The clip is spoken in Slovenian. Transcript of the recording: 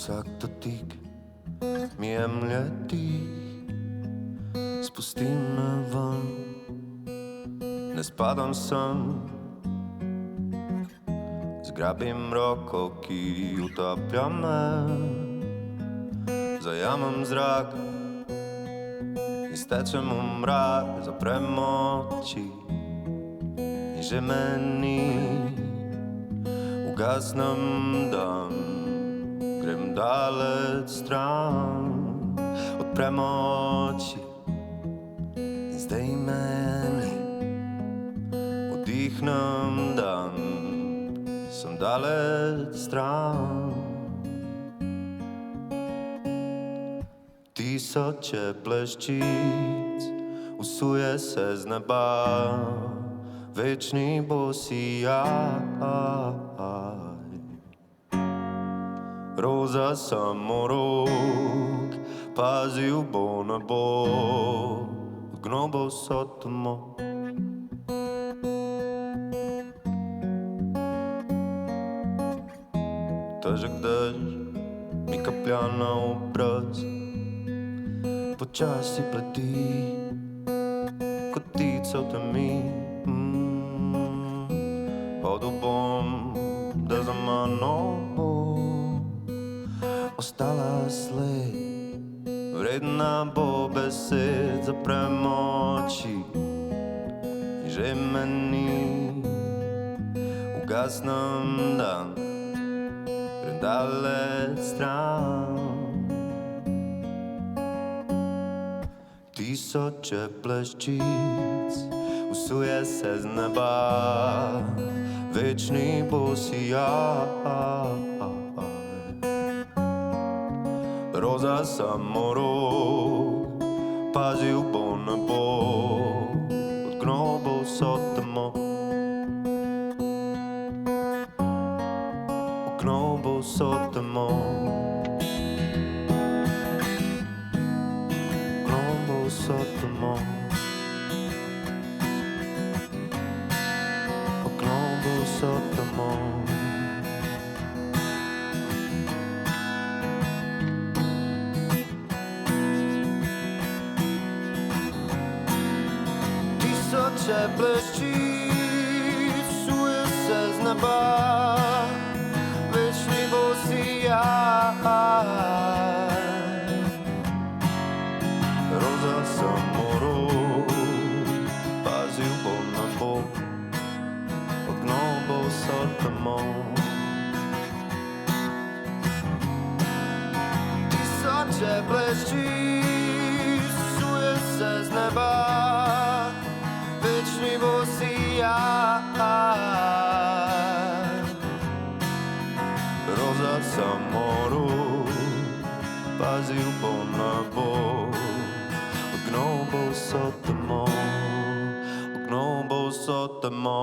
Vsak dotik mi jemlje dih, spusti me ven, ne spadam sem. Zgrabim roko, ki utaplja me, zajamem zrak in stečem v mrak. Zaprem oči in že me ni, ugasnem dan, grem daleč stran. Odprem oči in zdaj me ni, vdihnem dan, sem daleč stran. Tisoče bleščic usuje se z neba, večni bo sijaj. Roza samorok, pazil bo ne bo, od gnobov so tmo. Težek dež mi kaplja na obraz, počasi pleti kotice v temi. Hodil bom, da za mano bo ostala sled, vredna bo besed. Zaprem oči in že me ni, ugasnem dan, grem daleč stran. Tisoče bleščic usuje se z neba, večni bo sijaj. Roza samorok, pazil bo ne bo, od gnobov so tmo. Od gnobov so tmo. So tmo, od gnobov so tmo. Tisoče bleščic usuje se z neba, večni bo sijaj. Roza samorok, pazil bo ne bo, od gnobov so tmo. Tisoče bleščic usuje se z neba, večni bo sijaj. Roza samorok, pazil bo ne bo, od gnobov so tmo, od gnobov so tmo.